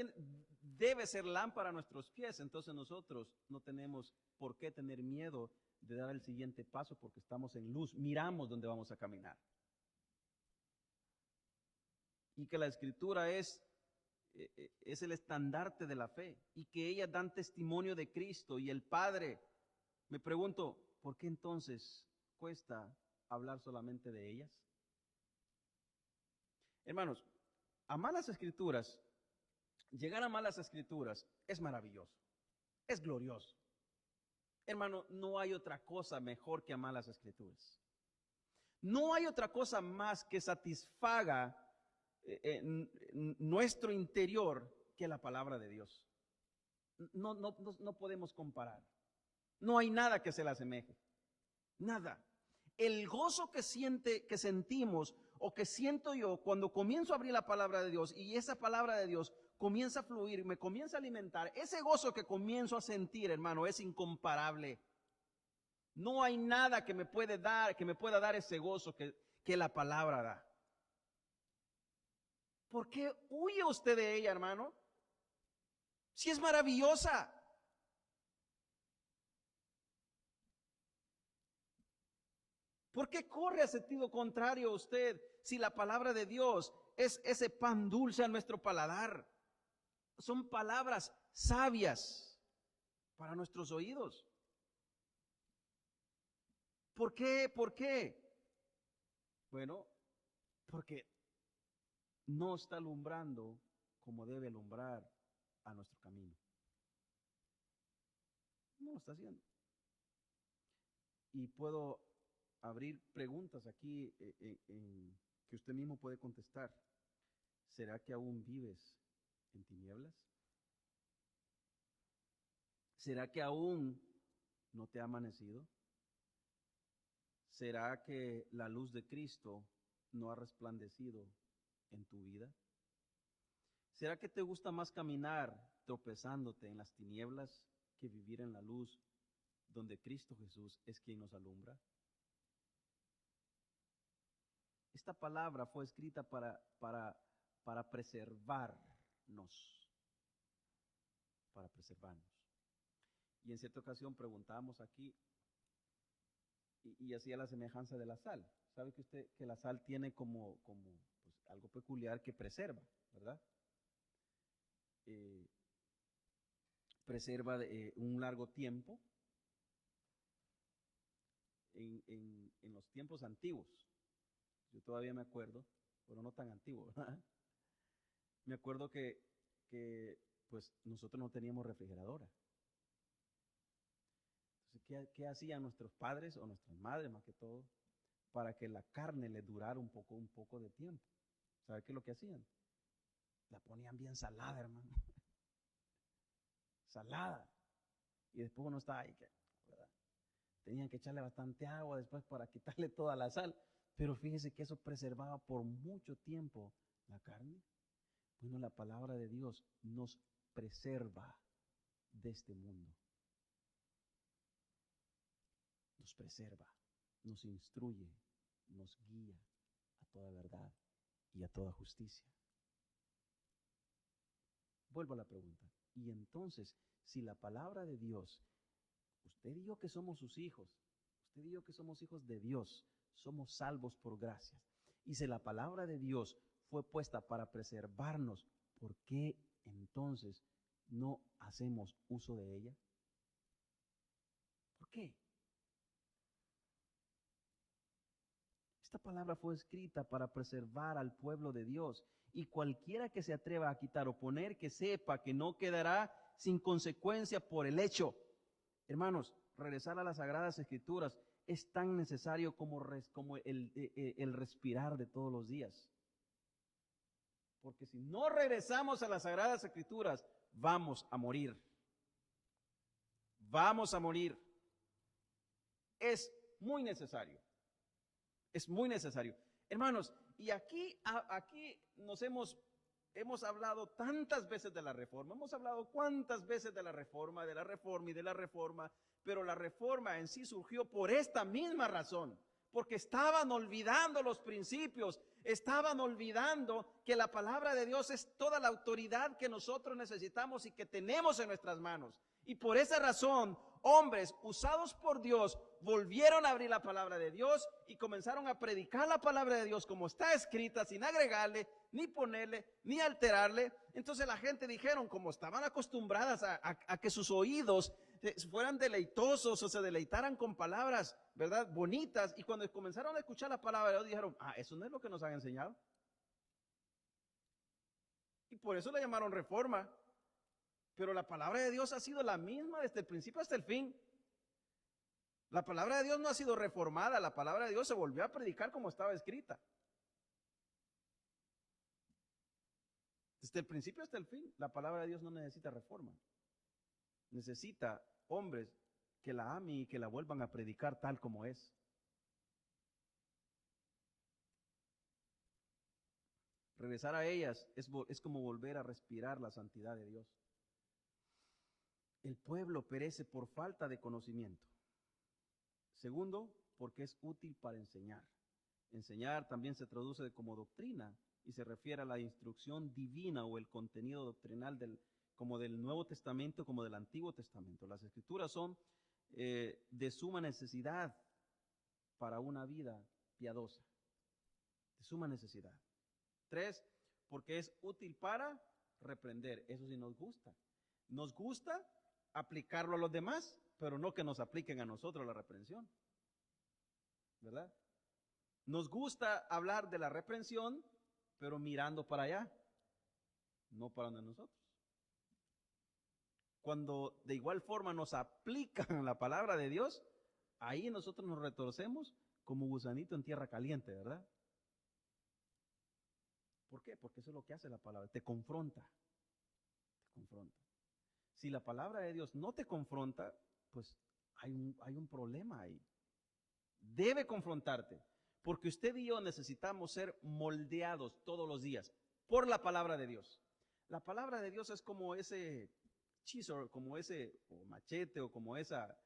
debe ser lámpara a nuestros pies, entonces nosotros no tenemos por qué tener miedo de dar el siguiente paso porque estamos en luz, miramos dónde vamos a caminar. Y que la escritura es el estandarte de la fe y que ellas dan testimonio de Cristo y el Padre. Me pregunto, ¿por qué entonces cuesta hablar solamente de ellas? Hermanos, amar las escrituras, llegar a amar las escrituras es maravilloso, es glorioso. Hermano, no hay otra cosa mejor que amar las escrituras. No hay otra cosa más que satisfaga nuestro interior que la palabra de Dios. No podemos comparar. No hay nada que se le asemeje. Nada. El gozo que sentimos o que siento yo cuando comienzo a abrir la palabra de Dios y esa palabra de Dios comienza a fluir, me comienza a alimentar, ese gozo que comienzo a sentir, hermano, es incomparable. No hay nada que me pueda dar ese gozo que la palabra da. ¿Por qué huye usted de ella, hermano? Si es maravillosa. ¿Por qué corre a sentido contrario usted si la palabra de Dios es ese pan dulce a nuestro paladar? Son palabras sabias para nuestros oídos. ¿Por qué? ¿Por qué? Bueno, porque no está alumbrando como debe alumbrar a nuestro camino. No lo está haciendo. Y puedo abrir preguntas aquí que usted mismo puede contestar. ¿Será que aún vives en tinieblas? ¿Será que aún no te ha amanecido? ¿Será que la luz de Cristo no ha resplandecido en tu vida? ¿Será que te gusta más caminar tropezándote en las tinieblas que vivir en la luz donde Cristo Jesús es quien nos alumbra? Esta palabra fue escrita para preservarnos, para preservarnos. Y en cierta ocasión preguntábamos aquí, y hacía la semejanza de la sal. ¿Sabe que usted que la sal tiene como pues, algo peculiar que preserva, ¿verdad? Preserva un largo tiempo. En los tiempos antiguos, yo todavía me acuerdo, pero no tan antiguo, ¿verdad? Me acuerdo que pues nosotros no teníamos refrigeradora. Entonces, ¿qué hacían nuestros padres o nuestras madres más que todo para que la carne le durara un poco de tiempo? ¿Sabe qué es lo que hacían? La ponían bien salada, hermano. Salada. Y después uno estaba ahí, ¿verdad? Tenían que echarle bastante agua después para quitarle toda la sal. Pero fíjese que eso preservaba por mucho tiempo la carne. Bueno, la palabra de Dios nos preserva de este mundo. Nos preserva, nos instruye, nos guía a toda verdad y a toda justicia. Vuelvo a la pregunta. Y entonces, si la palabra de Dios, usted dijo que somos sus hijos, usted dijo que somos hijos de Dios, somos salvos por gracia. Y si la palabra de Dios fue puesta para preservarnos, ¿por qué entonces no hacemos uso de ella? ¿Por qué? Esta palabra fue escrita para preservar al pueblo de Dios. Y cualquiera que se atreva a quitar o poner, que sepa que no quedará sin consecuencia por el hecho. Hermanos, regresar a las Sagradas Escrituras es tan necesario como el respirar de todos los días. Porque si no regresamos a las Sagradas Escrituras, vamos a morir. Vamos a morir. Es muy necesario. Es muy necesario. Hermanos, y aquí nos hemos hablado tantas veces de la reforma, hemos hablado cuántas veces de la reforma y de la reforma, pero la reforma en sí surgió por esta misma razón, porque estaban olvidando los principios, estaban olvidando que la palabra de Dios es toda la autoridad que nosotros necesitamos y que tenemos en nuestras manos. Y por esa razón, hombres usados por Dios volvieron a abrir la palabra de Dios y comenzaron a predicar la palabra de Dios como está escrita, sin agregarle, ni ponerle, ni alterarle. Entonces la gente dijeron, como estaban acostumbradas a que sus oídos fueran deleitosos o se deleitaran con palabras, ¿verdad?, bonitas. Y cuando comenzaron a escuchar la palabra de Dios, dijeron, eso no es lo que nos han enseñado. Y por eso le llamaron reforma. Pero la palabra de Dios ha sido la misma desde el principio hasta el fin. La palabra de Dios no ha sido reformada, la palabra de Dios se volvió a predicar como estaba escrita. Desde el principio hasta el fin, la palabra de Dios no necesita reforma. Necesita hombres que la amen y que la vuelvan a predicar tal como es. Regresar a ellas es como volver a respirar la santidad de Dios. El pueblo perece por falta de conocimiento. Segundo, porque es útil para enseñar. Enseñar también se traduce como doctrina y se refiere a la instrucción divina o el contenido doctrinal como del Nuevo Testamento como del Antiguo Testamento. Las Escrituras son de suma necesidad para una vida piadosa, de suma necesidad. 3, porque es útil para reprender. Eso sí nos gusta. Nos gusta aplicarlo a los demás, pero no que nos apliquen a nosotros la reprensión. ¿Verdad? Nos gusta hablar de la reprensión, pero mirando para allá, no para nosotros. Cuando de igual forma nos aplican la palabra de Dios, ahí nosotros nos retorcemos como gusanito en tierra caliente, ¿verdad? ¿Por qué? Porque eso es lo que hace la palabra, te confronta, te confronta. Si la palabra de Dios no te confronta, pues hay un problema ahí. Debe confrontarte, porque usted y yo necesitamos ser moldeados todos los días por la palabra de Dios. La palabra de Dios es como ese chisel, como ese o machete o como esa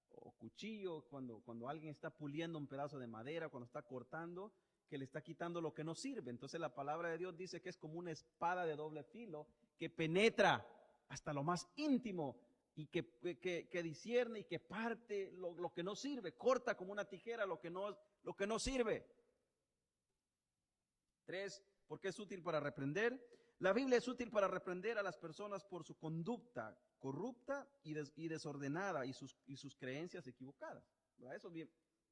o cuchillo cuando alguien está puliendo un pedazo de madera, cuando está cortando, que le está quitando lo que no sirve. Entonces la palabra de Dios dice que es como una espada de doble filo que penetra hasta lo más íntimo y que discierne y que parte lo que no sirve, corta como una tijera lo que no sirve. 3, porque es útil para reprender. La Biblia es útil para reprender a las personas por su conducta corrupta y desordenada y sus creencias equivocadas.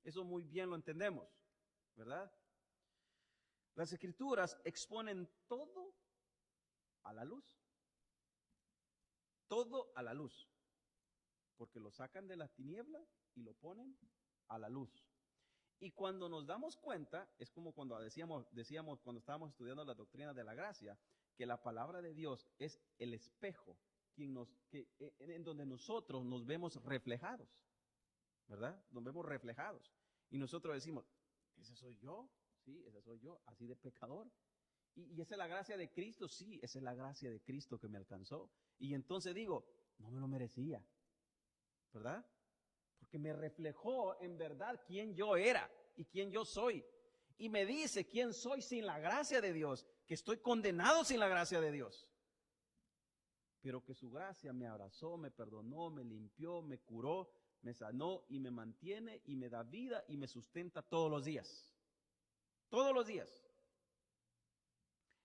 Eso muy bien lo entendemos, ¿verdad? Las Escrituras exponen todo a la luz. Todo a la luz. Porque lo sacan de las tinieblas y lo ponen a la luz. Y cuando nos damos cuenta, es como cuando decíamos cuando estábamos estudiando la doctrina de la gracia, que la palabra de Dios es el espejo en donde nosotros nos vemos reflejados, ¿verdad? Nos vemos reflejados. Y nosotros decimos, ¿ese soy yo? Sí, ese soy yo, así de pecador. ¿Y esa es la gracia de Cristo? Sí, esa es la gracia de Cristo que me alcanzó. Y entonces digo, no me lo merecía, ¿verdad? Porque me reflejó en verdad quién yo era y quién yo soy. Y me dice quién soy sin la gracia de Dios, que estoy condenado sin la gracia de Dios. Pero que su gracia me abrazó, me perdonó, me limpió, me curó, me sanó y me mantiene y me da vida y me sustenta todos los días. Todos los días.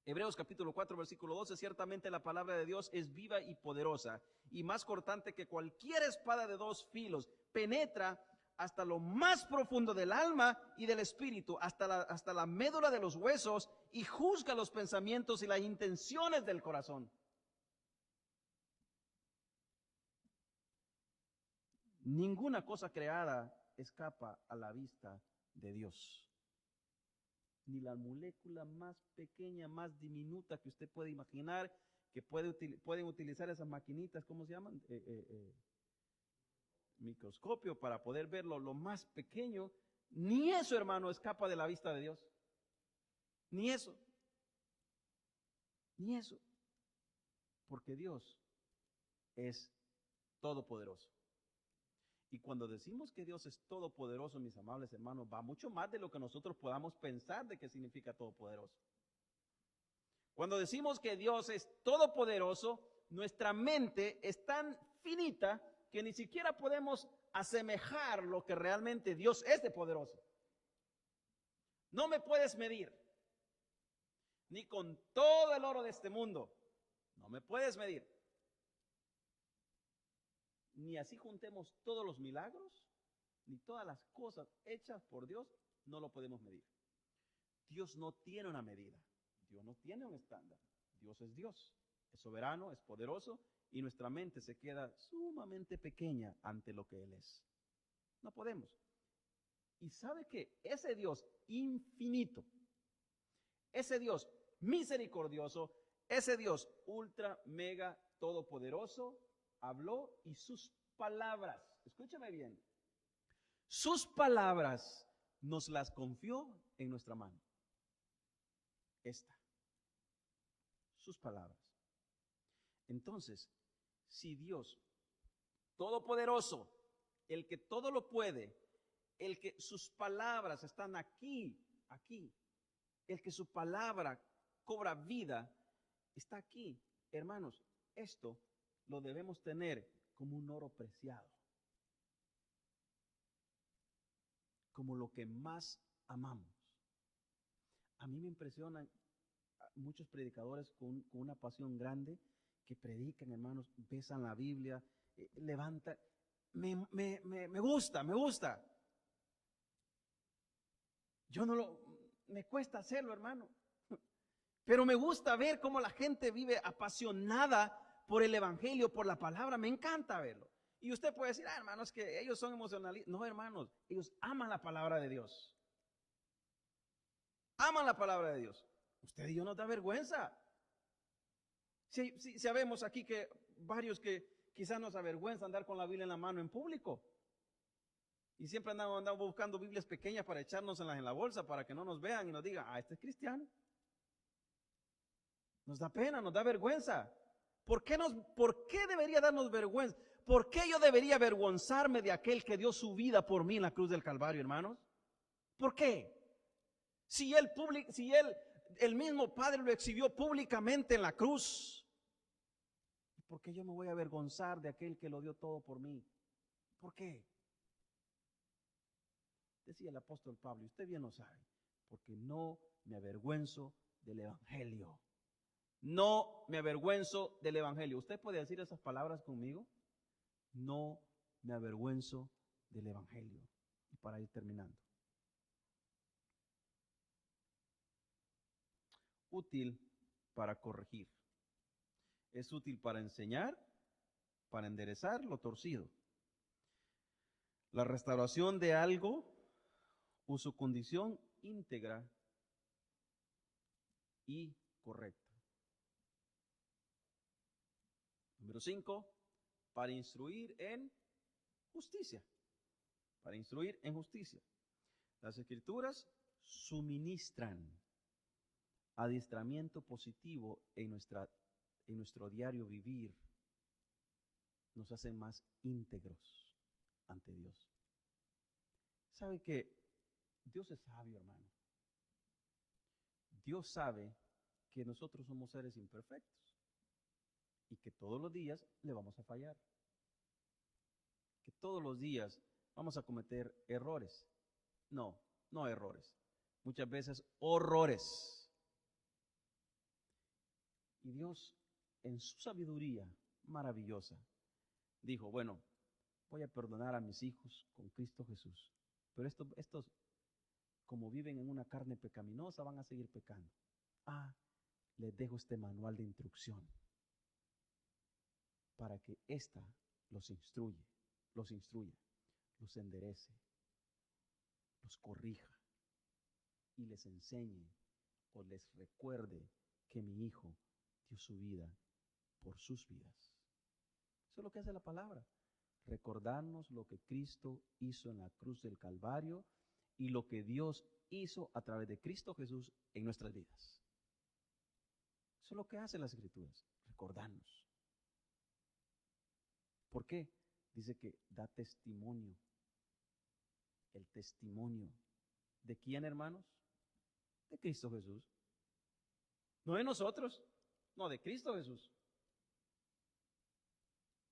Hebreos capítulo 4, versículo 12, ciertamente la palabra de Dios es viva y poderosa y más cortante que cualquier espada de 2 filos, penetra hasta lo más profundo del alma y del espíritu, hasta la médula de los huesos y juzga los pensamientos y las intenciones del corazón. Ninguna cosa creada escapa a la vista de Dios. Ni la molécula más pequeña, más diminuta que usted puede imaginar, que pueden utilizar esas maquinitas, ¿cómo se llaman? Microscopio para poder verlo lo más pequeño. Ni eso, hermano, escapa de la vista de Dios. Ni eso. Ni eso. Porque Dios es todopoderoso. Y cuando decimos que Dios es todopoderoso, mis amables hermanos, va mucho más de lo que nosotros podamos pensar de qué significa todopoderoso. Cuando decimos que Dios es todopoderoso, nuestra mente es tan finita que ni siquiera podemos asemejar lo que realmente Dios es de poderoso. No me puedes medir, ni con todo el oro de este mundo. No me puedes medir. Ni así juntemos todos los milagros, ni todas las cosas hechas por Dios, no lo podemos medir. Dios no tiene una medida, Dios no tiene un estándar. Dios es Dios, es soberano, es poderoso, y nuestra mente se queda sumamente pequeña ante lo que Él es. No podemos. Y sabe que ese Dios infinito, ese Dios misericordioso, ese Dios ultra, mega, todopoderoso, habló y sus palabras, escúchame bien, sus palabras nos las confió en nuestra mano. Sus palabras. Entonces, si Dios todopoderoso, el que todo lo puede, el que sus palabras están aquí, el que su palabra cobra vida, está aquí, hermanos, esto lo debemos tener como un oro preciado. como lo que más amamos. A mí me impresionan muchos predicadores con una pasión grande que predican, hermanos, besan la Biblia, levantan. Me gusta, me gusta. Me cuesta hacerlo, hermano. Pero me gusta ver cómo la gente vive apasionada por el evangelio, por la palabra. Me encanta verlo. Y usted puede decir, hermanos, que ellos son emocionalistas. No, hermanos, ellos aman la palabra de Dios. Aman la palabra de Dios. Usted y yo nos da vergüenza. Si sabemos aquí que varios que quizás nos avergüenza andar con la Biblia en la mano en público. Y siempre andamos buscando Biblias pequeñas para echárnoslas en la bolsa para que no nos vean y nos digan, este es cristiano. Nos da pena, nos da vergüenza. ¿Por qué debería darnos vergüenza? ¿Por qué yo debería avergonzarme de aquel que dio su vida por mí en la cruz del Calvario, hermanos? ¿Por qué? Si el mismo Padre lo exhibió públicamente en la cruz, ¿por qué yo me voy a avergonzar de aquel que lo dio todo por mí? ¿Por qué? Decía el apóstol Pablo, y usted bien lo sabe, porque no me avergüenzo del evangelio. No me avergüenzo del evangelio. ¿Usted puede decir esas palabras conmigo? No me avergüenzo del evangelio. Y para ir terminando. Útil para corregir. Es útil para enseñar, para enderezar lo torcido. La restauración de algo o su condición íntegra y correcta. Número 5, para instruir en justicia. Para instruir en justicia. Las Escrituras suministran adiestramiento positivo en nuestro diario vivir. Nos hacen más íntegros ante Dios. ¿Sabe que Dios es sabio, hermano? Dios sabe que nosotros somos seres imperfectos y que todos los días le vamos a fallar. Que todos los días vamos a cometer errores. No errores. Muchas veces horrores. Y Dios, en su sabiduría maravillosa, dijo, bueno, voy a perdonar a mis hijos con Cristo Jesús. Pero estos, como viven en una carne pecaminosa, van a seguir pecando. Les dejo este manual de instrucción para que ésta los instruya, los enderece, los corrija y les enseñe o les recuerde que mi hijo dio su vida por sus vidas. Eso es lo que hace la palabra. Recordarnos lo que Cristo hizo en la cruz del Calvario y lo que Dios hizo a través de Cristo Jesús en nuestras vidas. Eso es lo que hacen las Escrituras, recordarnos. ¿Por qué? Dice que da testimonio. El testimonio. ¿De quién, hermanos? De Cristo Jesús. No de nosotros, no, de Cristo Jesús.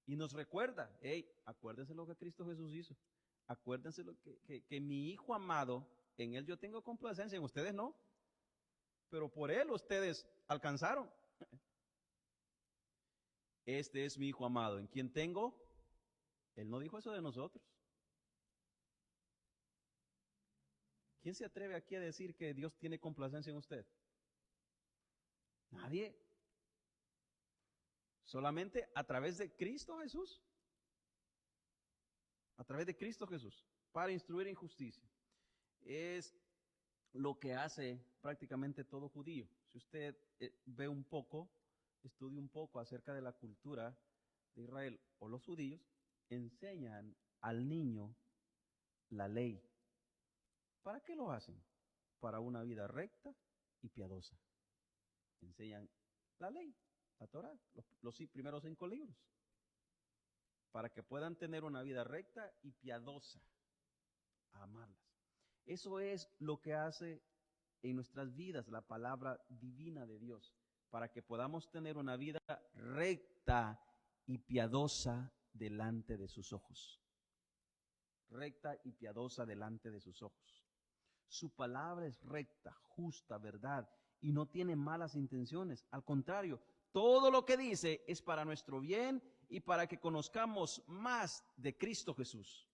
Y nos recuerda, acuérdense lo que Cristo Jesús hizo. Acuérdense que mi Hijo amado, en Él yo tengo complacencia, en ustedes no. Pero por Él ustedes alcanzaron. Este es mi Hijo amado, en quien tengo. Él no dijo eso de nosotros. ¿Quién se atreve aquí a decir que Dios tiene complacencia en usted? Nadie. Solamente a través de Cristo Jesús. A través de Cristo Jesús. Para instruir en justicia. Es lo que hace prácticamente todo judío. Si usted ve un poco, estudia un poco acerca de la cultura de Israel o los judíos, enseñan al niño la ley. ¿Para qué lo hacen? Para una vida recta y piadosa. Enseñan la ley, la Torá, los primeros 5 libros, para que puedan tener una vida recta y piadosa, a amarlas. Eso es lo que hace en nuestras vidas la palabra divina de Dios, para que podamos tener una vida recta y piadosa delante de sus ojos. recta y piadosa delante de sus ojos. Su palabra es recta, justa, verdad, y no tiene malas intenciones. Al contrario, todo lo que dice es para nuestro bien y para que conozcamos más de Cristo Jesús,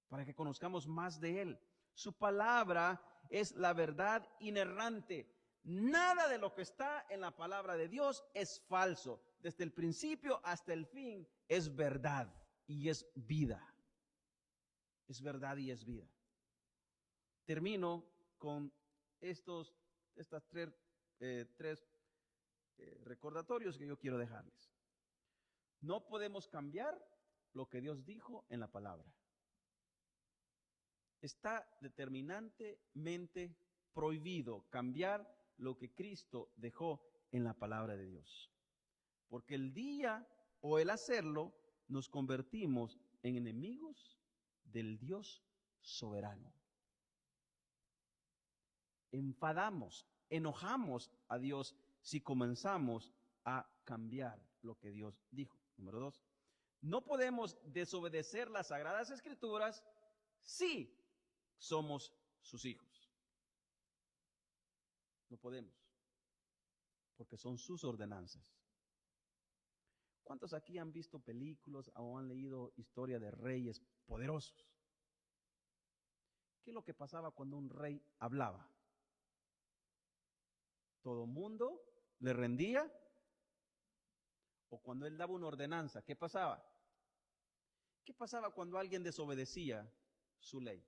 para que conozcamos más de Él. Su palabra es la verdad inerrante. Nada de lo que está en la palabra de Dios es falso. Desde el principio hasta el fin es verdad y es vida. Es verdad y es vida. Termino con estas tres recordatorios que yo quiero dejarles. No podemos cambiar lo que Dios dijo en la palabra. Está determinantemente prohibido cambiar lo que Cristo dejó en la palabra de Dios. Porque el día o el hacerlo nos convertimos en enemigos del Dios soberano. Enfadamos, enojamos a Dios si comenzamos a cambiar lo que Dios dijo. Número 2, no podemos desobedecer las Sagradas Escrituras si somos sus hijos. No podemos, porque son sus ordenanzas. ¿Cuántos aquí han visto películas o han leído historia de reyes poderosos? ¿Qué es lo que pasaba cuando un rey hablaba? Todo mundo le rendía, o cuando él daba una ordenanza, ¿qué pasaba? ¿Qué pasaba cuando alguien desobedecía su ley?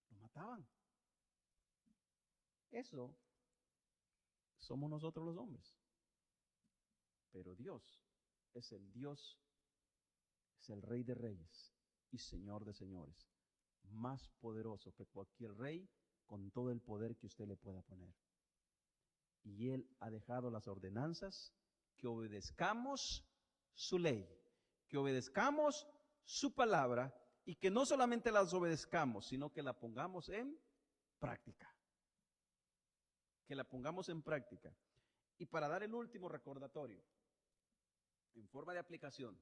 Lo mataban. Eso somos nosotros los hombres. Pero Dios es el Dios, es el Rey de reyes y Señor de señores, más poderoso que cualquier rey, con todo el poder que usted le pueda poner. Y Él ha dejado las ordenanzas, que obedezcamos su ley, que obedezcamos su palabra, y que no solamente las obedezcamos, sino que la pongamos en práctica. Que la pongamos en práctica. Y para dar el último recordatorio, en forma de aplicación,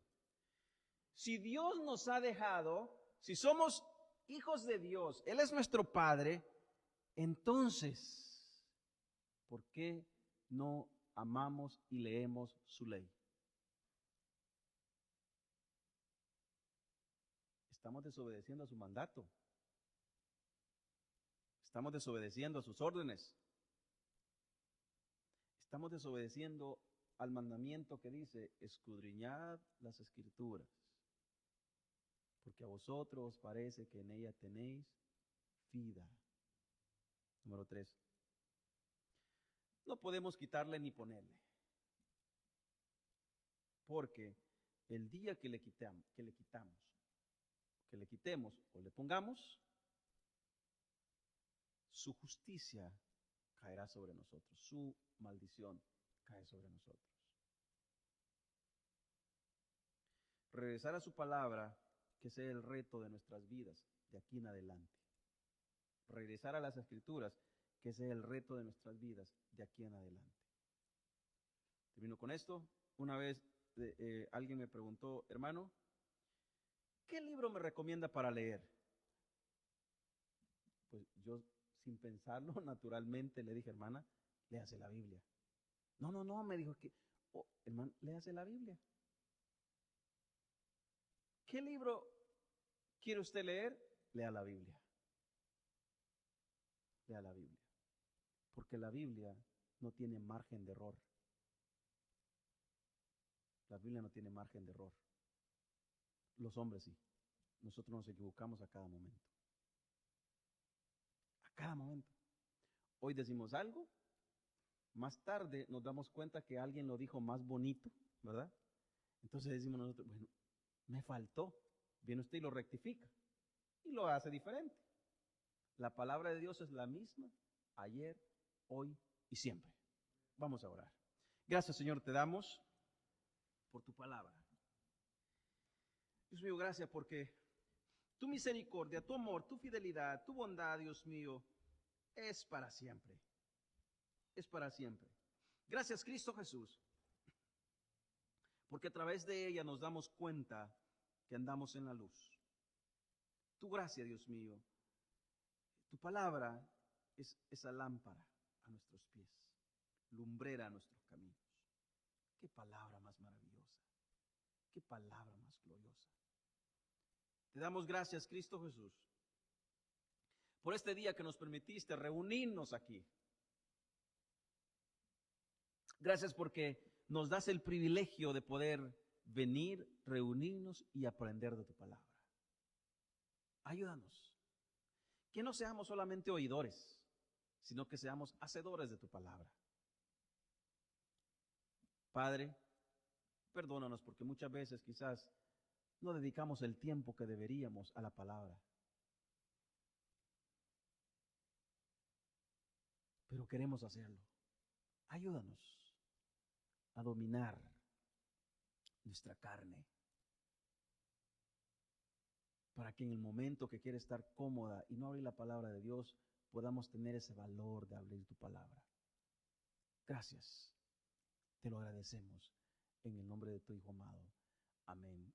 si Dios nos ha dejado, si somos hijos de Dios, Él es nuestro Padre, entonces, ¿por qué no amamos y leemos su ley? Estamos desobedeciendo a su mandato. Estamos desobedeciendo a sus órdenes. Estamos desobedeciendo al mandamiento que dice: escudriñad las Escrituras, porque a vosotros os parece que en ella tenéis vida. Número 3. No podemos quitarle ni ponerle, porque el día que le quitemos o le pongamos, su justicia caerá sobre nosotros, su maldición cae sobre nosotros. Regresar a su palabra, que sea el reto de nuestras vidas de aquí en adelante. Regresar a las Escrituras, que sea el reto de nuestras vidas de aquí en adelante. Termino con esto. Una vez alguien me preguntó: hermano, ¿qué libro me recomienda para leer? Pues yo, sin pensarlo, naturalmente le dije: hermana, léase la Biblia. No, me dijo que, hermano, léase la Biblia. ¿Qué libro quiere usted leer? Lea la Biblia. Lea la Biblia. Porque la Biblia no tiene margen de error. La Biblia no tiene margen de error. Los hombres sí. Nosotros nos equivocamos a cada momento. A cada momento. Hoy decimos algo, más tarde nos damos cuenta que alguien lo dijo más bonito, ¿verdad? Entonces decimos nosotros: bueno, me faltó. Viene usted y lo rectifica y lo hace diferente. La palabra de Dios es la misma ayer, hoy y siempre. Vamos a orar. Gracias, Señor, te damos por tu palabra. Dios mío, gracias porque tu misericordia, tu amor, tu fidelidad, tu bondad, Dios mío, es para siempre. Es para siempre. Gracias, Cristo Jesús, porque a través de ella nos damos cuenta que andamos en la luz. Tu gracia, Dios mío. Tu palabra es esa lámpara a nuestros pies, lumbrera a nuestros caminos. Qué palabra más maravillosa, qué palabra más gloriosa. Te damos gracias, Cristo Jesús, por este día que nos permitiste reunirnos aquí. Gracias porque nos das el privilegio de poder venir, reunirnos y aprender de tu palabra. Ayúdanos. Que no seamos solamente oidores, sino que seamos hacedores de tu palabra. Padre, perdónanos porque muchas veces quizás no dedicamos el tiempo que deberíamos a la palabra. Pero queremos hacerlo. Ayúdanos a dominar nuestra carne, para que en el momento que quiere estar cómoda y no abrir la palabra de Dios, podamos tener ese valor de abrir tu palabra. Gracias, te lo agradecemos en el nombre de tu Hijo amado. Amén.